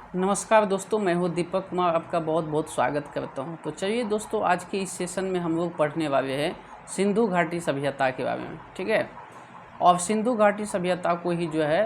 नमस्कार दोस्तों, मैं हूं दीपक कुमार, आपका बहुत बहुत स्वागत करता हूं। तो चलिए दोस्तों, आज के इस सेशन में हम लोग पढ़ने वाले हैं सिंधु घाटी सभ्यता के बारे में। ठीक है, और सिंधु घाटी सभ्यता को ही जो है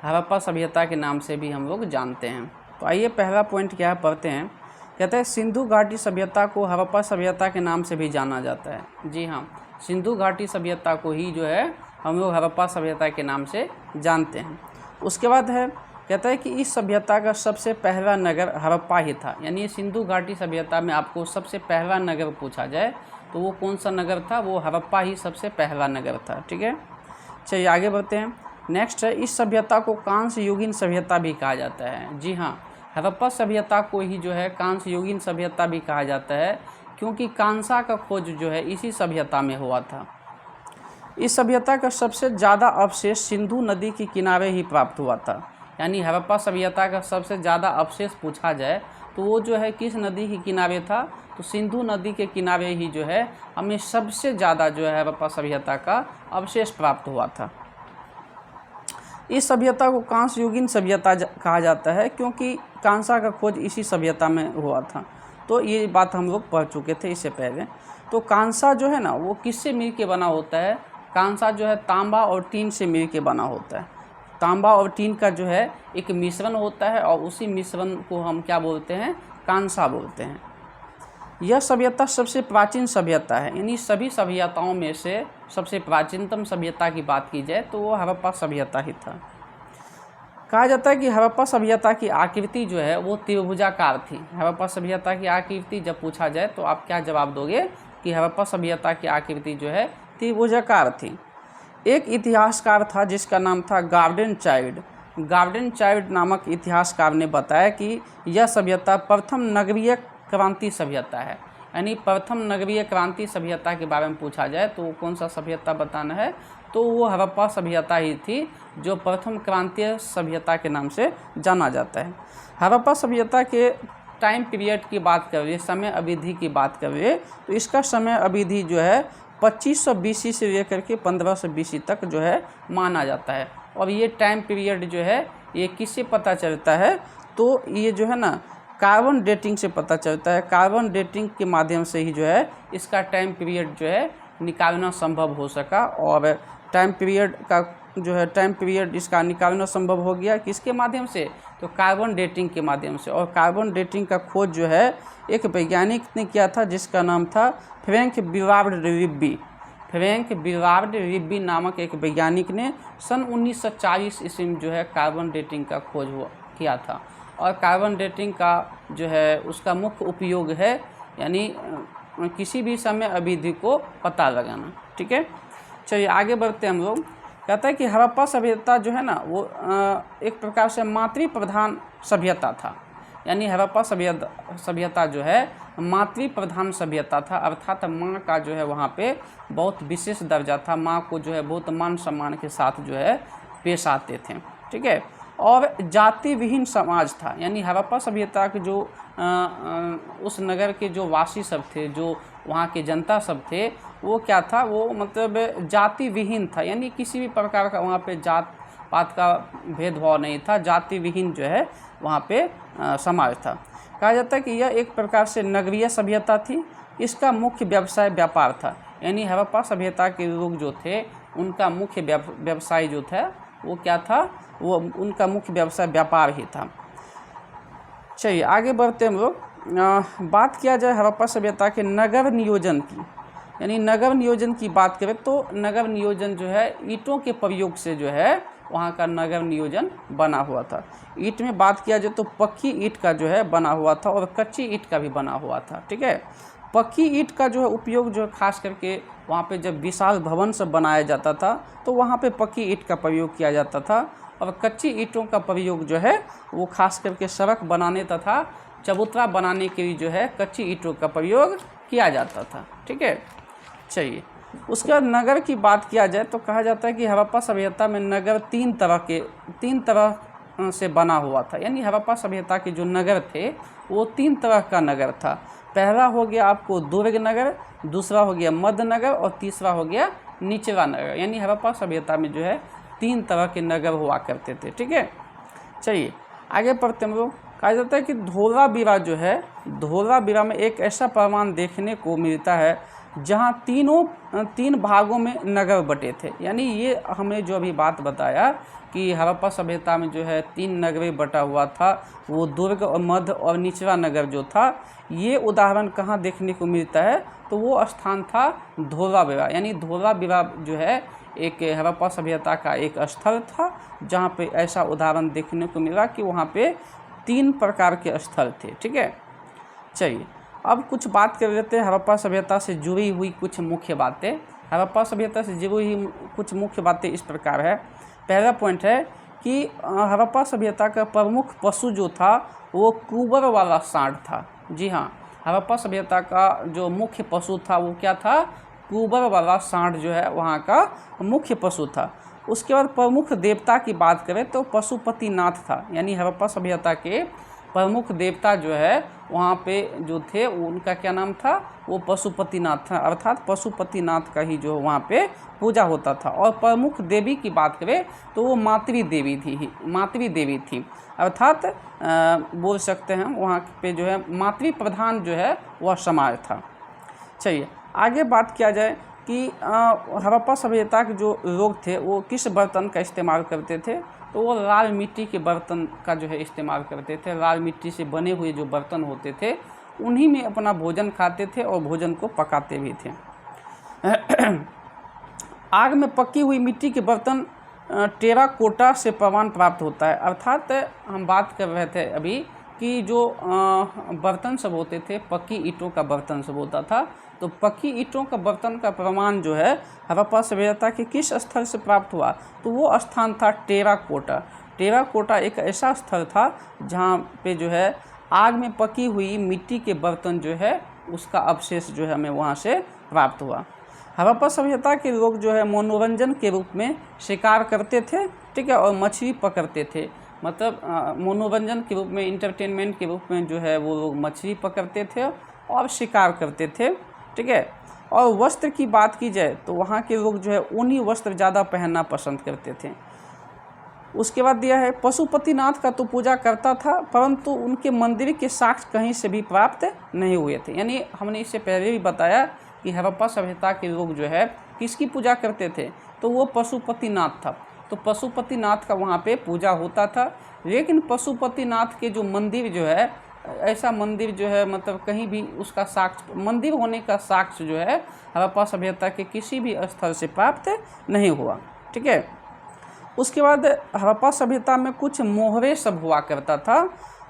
हड़प्पा सभ्यता के नाम से भी हम लोग जानते हैं। तो आइए पहला पॉइंट क्या है पढ़ते हैं। कहते हैं सिंधु घाटी सभ्यता को हड़प्पा सभ्यता के नाम से भी जाना जाता है। जी हाँ, सिंधु घाटी सभ्यता को ही जो है हम लोग हड़प्पा सभ्यता के नाम से जानते हैं। उसके बाद है कहता है कि इस सभ्यता का सबसे पहला नगर हड़प्पा ही था। यानी सिंधु घाटी सभ्यता में आपको सबसे पहला नगर पूछा जाए तो वो कौन सा नगर था, वो हड़प्पा ही सबसे पहला नगर था। ठीक है, चलिए आगे बढ़ते हैं। नेक्स्ट है, इस सभ्यता को कांस्य युगीन सभ्यता भी कहा जाता है। जी हाँ, हड़प्पा सभ्यता को ही जो है कांस्य युगीन सभ्यता भी कहा जाता है, क्योंकि कांसा का खोज जो है इसी सभ्यता में हुआ था। इस सभ्यता का सबसे ज़्यादा अवशेष सिंधु नदी के किनारे ही प्राप्त हुआ था। यानी हड़प्पा सभ्यता का सबसे ज़्यादा अवशेष पूछा जाए तो वो जो है किस नदी के किनारे था, तो सिंधु नदी के किनारे ही जो है हमें सबसे ज़्यादा जो है हड़प्पा सभ्यता का अवशेष प्राप्त हुआ था। इस सभ्यता को कांस्य युगीन सभ्यता कहा जाता है, क्योंकि कांसा का खोज इसी सभ्यता में हुआ था। तो ये बात हम लोग पढ़ चुके थे इससे पहले। तो कांसा जो है ना, वो किससे मिल के बना होता है? कांसा जो है तांबा और टीन से मिल के बना होता है। तांबा और टीन का जो है एक मिश्रण होता है, और उसी मिश्रण को हम क्या बोलते हैं? कांसा बोलते हैं। यह सभ्यता सबसे प्राचीन सभ्यता है। यानी सभी सभ्यताओं में से सबसे प्राचीनतम सभ्यता की बात की जाए तो वो हड़प्पा सभ्यता ही था। कहा जाता है कि हड़प्पा सभ्यता की आकृति जो है वो त्रिभुजाकार थी। हड़प्पा सभ्यता की आकृति जब पूछा जाए तो आप क्या जवाब दोगे कि हड़प्पा सभ्यता की आकृति जो है त्रिभुजाकार थी। एक इतिहासकार था जिसका नाम था गार्डन चाइल्ड। गार्डन चाइल्ड नामक इतिहासकार ने बताया कि यह सभ्यता प्रथम नगरीय क्रांति सभ्यता है। यानी प्रथम नगरीय क्रांति सभ्यता के बारे में पूछा जाए तो कौन सा सभ्यता बताना है, तो वो हड़प्पा सभ्यता ही थी जो प्रथम क्रांतीय सभ्यता के नाम से जाना जाता है। हड़प्पा सभ्यता के टाइम पीरियड की बात करें, समय अवधि की बात करें, तो इसका समय अवधि जो है 2500 BC से लेकर के 1500 BC तक जो है माना जाता है। और ये टाइम पीरियड जो है ये किससे पता चलता है, तो ये जो है ना कार्बन डेटिंग से पता चलता है। कार्बन डेटिंग के माध्यम से ही जो है इसका टाइम पीरियड जो है निकालना संभव हो सका। और टाइम पीरियड का जो है टाइम पीरियड इसका निकालना संभव हो गया किसके माध्यम से, तो कार्बन डेटिंग के माध्यम से। और कार्बन डेटिंग का खोज जो है एक वैज्ञानिक ने किया था जिसका नाम था फ्रैंक बिवार्ड रिब्बी। फ्रैंक बिवार्ड रिब्बी नामक एक वैज्ञानिक ने सन 1940 ईस्वी में जो है कार्बन डेटिंग का खोज किया था। और कार्बन डेटिंग का जो है उसका मुख्य उपयोग है यानी किसी भी समय अवधि को पता लगाना। ठीक है, चलिए आगे बढ़ते हैं हम लोग। कहता है कि हड़प्पा सभ्यता जो है ना वो एक प्रकार से मातृ प्रधान सभ्यता था। यानी हड़प्पा सभ्यता जो है मातृ प्रधान सभ्यता था, अर्थात माँ का जो है वहाँ पे बहुत विशेष दर्जा था। माँ को जो है बहुत मान सम्मान के साथ जो है पेश आते थे। ठीक है, और जाति विहीन समाज था। यानी हड़प्पा सभ्यता के जो उस नगर के जो वासी सब थे, जो वहाँ के जनता सब थे, वो क्या था, वो मतलब जाति विहीन था। यानी किसी भी प्रकार का वहाँ पे जात पात का भेदभाव नहीं था, जाति विहीन जो है वहाँ पे समाज था। कहा जाता है कि यह एक प्रकार से नगरीय सभ्यता थी। इसका मुख्य व्यवसाय व्यापार था। यानी हड़प्पा सभ्यता के लोग जो थे उनका मुख्य व्यवसाय जो था वो क्या था, वो उनका मुख्य व्यवसाय व्यापार ही था। चलिए आगे बढ़ते हम लोग। बात किया जाए हड़प्पा सभ्यता के नगर नियोजन की। यानी नगर नियोजन की बात करें तो नगर नियोजन जो है ईंटों के प्रयोग से जो है वहाँ का नगर नियोजन बना हुआ था। ईंट में बात किया जाए तो पक्की ईंट का जो है बना हुआ था और कच्ची ईंट का भी बना हुआ था। ठीक है, पक्की ईंट का जो है उपयोग जो खास करके वहाँ पे जब विशाल भवन सब बनाया जाता था तो वहाँ पे पक्की ईंट का प्रयोग किया जाता था। और कच्ची ईंटों का प्रयोग जो है वो खास करके सड़क बनाने तथा चबूतरा बनाने के लिए जो है कच्ची ईंटों का प्रयोग किया जाता था। ठीक है, चलिए उसके बाद नगर की बात किया जाए तो कहा जाता है कि हड़प्पा सभ्यता में नगर तीन तरह से बना हुआ था। यानी हड़प्पा सभ्यता के जो नगर थे वो 3 तरह का नगर था। पहला हो गया आपको दुर्ग नगर, दूसरा हो गया मध्य नगर और तीसरा हो गया निचला नगर। यानी हड़प्पा सभ्यता में जो है 3 तरह के नगर हुआ करते थे। ठीक है, चलिए आगे पढ़ते हम लोग। कहा जाता है कि धोलावीरा जो है, धोलावीरा में एक ऐसा प्रमाण देखने को मिलता है जहाँ तीन भागों में नगर बटे थे। यानी ये हमें जो अभी बात बताया कि हड़प्पा सभ्यता में जो है 3 नगरें बटा हुआ था, वो दुर्ग और मध्य और निचला नगर जो था, ये उदाहरण कहाँ देखने को मिलता है, तो वो स्थान था धोलावीरा। यानी धोलावीरा जो है एक हड़प्पा सभ्यता का एक स्थल था जहाँ पे ऐसा उदाहरण देखने को मिला कि वहाँ पे 3 प्रकार के स्थल थे। ठीक है, चलिए अब कुछ बात कर लेते हैं हड़प्पा सभ्यता से जुड़ी हुई कुछ मुख्य बातें। हड़प्पा सभ्यता से जुड़ी हुई कुछ मुख्य बातें इस प्रकार है। पहला पॉइंट है कि हड़प्पा सभ्यता का प्रमुख पशु जो था वो कुबर वाला सांड था। जी हाँ, हड़प्पा सभ्यता का जो मुख्य पशु था वो क्या था, कुबर वाला सांड जो है वहाँ का मुख्य पशु था। उसके बाद प्रमुख देवता की बात करें तो पशुपतिनाथ था। यानी हड़प्पा सभ्यता के प्रमुख देवता जो है वहाँ पे जो थे उनका क्या नाम था, वो पशुपतिनाथ था, अर्थात पशुपतिनाथ का ही जो वहाँ पे पूजा होता था। और प्रमुख देवी की बात करें तो वो मातृ देवी थी, अर्थात बोल सकते हैं वहाँ पे जो है मातृ प्रधान जो है वह समाज था। चलिए आगे बात किया जाए कि हड़प्पा सभ्यता के जो लोग थे वो किस बर्तन का इस्तेमाल करते थे, तो वो लाल मिट्टी के बर्तन का जो है इस्तेमाल करते थे। लाल मिट्टी से बने हुए जो बर्तन होते थे उन्हीं में अपना भोजन खाते थे और भोजन को पकाते भी थे। आग में पकी हुई मिट्टी के बर्तन टेराकोटा से प्रमाण प्राप्त होता है। अर्थात हम बात कर रहे थे अभी कि जो बर्तन सब होते थे पक्की ईंटों का बर्तन सब होता था, तो पक्की ईंटों का बर्तन का प्रमाण जो है हड़प्पा सभ्यता के किस स्थल से प्राप्त हुआ, तो वो स्थान था टेराकोटा। टेराकोटा एक ऐसा स्थल था जहाँ पे जो है आग में पकी हुई मिट्टी के बर्तन जो है उसका अवशेष जो है हमें वहाँ से प्राप्त हुआ। हड़प्पा सभ्यता के लोग जो है मनोरंजन के रूप में शिकार करते थे, ठीक है, और मछली पकड़ते थे। मतलब मनोरंजन के रूप में, इंटरटेनमेंट के रूप में जो है वो लोग मछली पकड़ते थे और शिकार करते थे। ठीक है, और वस्त्र की बात की जाए तो वहाँ के लोग जो है ऊनी वस्त्र ज़्यादा पहनना पसंद करते थे। उसके बाद दिया है पशुपतिनाथ का तो पूजा करता था, परंतु उनके मंदिर के साक्ष्य कहीं से भी प्राप्त नहीं हुए थे। यानी हमने इससे पहले भी बताया कि हड़प्पा सभ्यता के लोग जो है किसकी पूजा करते थे, तो वो पशुपतिनाथ था। तो पशुपतिनाथ का वहाँ पे पूजा होता था, लेकिन पशुपतिनाथ के जो मंदिर जो है, ऐसा मंदिर जो है मतलब कहीं भी उसका साक्ष्य, मंदिर होने का साक्ष्य जो है हड़प्पा सभ्यता के किसी भी स्थल से प्राप्त नहीं हुआ। ठीक है, उसके बाद हड़प्पा सभ्यता में कुछ मोहरे सब हुआ करता था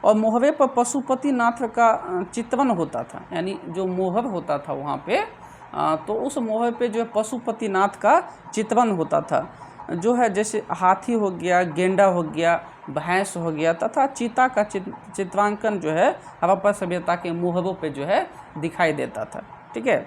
और मोहरे पर पशुपतिनाथ का चित्रण होता था। यानी जो मोहर होता था वहाँ पे, तो उस मोहर पे जो है पशुपतिनाथ का चित्रण होता था, जो है जैसे हाथी हो गया, गेंडा हो गया, भैंस हो गया तथा चीता का चित्रांकन जो है हड़प्पा सभ्यता के मोहरों पे जो है दिखाई देता था। ठीक है,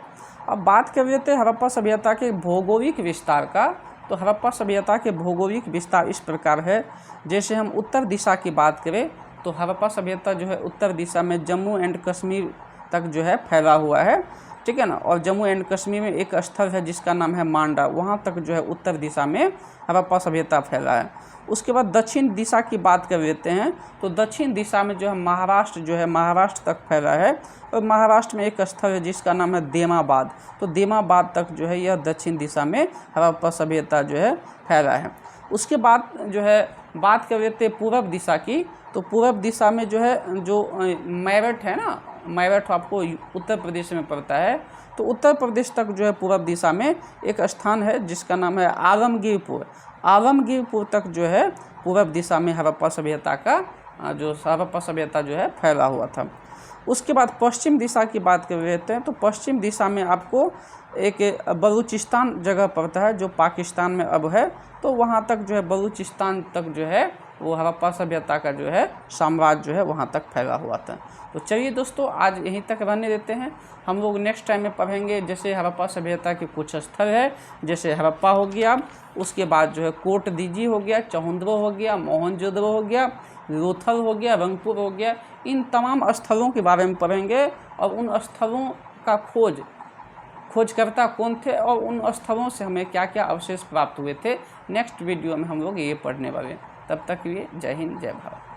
अब बात कर लेते हैं हड़प्पा सभ्यता के भौगोलिक विस्तार का। तो हड़प्पा सभ्यता के भौगोलिक विस्तार इस प्रकार है। जैसे हम उत्तर दिशा की बात करें तो हड़प्पा सभ्यता जो है उत्तर दिशा में जम्मू एंड कश्मीर तक जो है फैला हुआ है। ठीक है ना, और जम्मू एंड कश्मीर में एक स्थल है जिसका नाम है मांडा, वहाँ तक जो है उत्तर दिशा में हड़प्पा सभ्यता फैला है। उसके बाद दक्षिण दिशा की बात कर लेते हैं तो दक्षिण दिशा में जो है महाराष्ट्र जो है महाराष्ट्र तक फैला है, और महाराष्ट्र में एक स्थल है जिसका नाम है देमाबाद। तो देमाबाद तक जो है यह दक्षिण दिशा में हड़प्पा सभ्यता जो है फैला है। उसके बाद जो है बात कर लेते हैं पूर्व दिशा की। तो पूर्व दिशा में जो है जो मेरठ है ना, मेरठ आपको उत्तर प्रदेश में पड़ता है, तो उत्तर प्रदेश तक जो है पूर्व दिशा में एक स्थान है जिसका नाम है आलमगीरपुर। आलमगीरपुर तक जो है पूर्व दिशा में हड़प्पा सभ्यता का जो हड़प्पा सभ्यता जो है फैला हुआ था। उसके बाद पश्चिम दिशा की बात कर लेते हैं तो पश्चिम दिशा में आपको एक बलूचिस्तान जगह पड़ता है जो पाकिस्तान में अब है। तो वहाँ तक जो है बलूचिस्तान तक जो है वो हड़प्पा सभ्यता का जो है साम्राज्य जो है वहाँ तक फैला हुआ था। तो चलिए दोस्तों आज यहीं तक रहने देते हैं, हम लोग नेक्स्ट टाइम में पढ़ेंगे। जैसे हड़प्पा सभ्यता के कुछ स्थल है, जैसे हड़प्पा हो गया, उसके बाद जो है कोट दीजी हो गया, चहुंद्रो हो गया, मोहनजोदड़ो हो गया, लोथल हो गया, रंगपुर हो गया। इन तमाम स्थलों के बारे में पढ़ेंगे और उन स्थलों का खोजकर्ता कौन थे और उन स्थलों से हमें क्या क्या अवशेष प्राप्त हुए थे। नेक्स्ट वीडियो में हम लोग ये पढ़ने वाले हैं। तब तक के लिए जय हिंद जय भारत।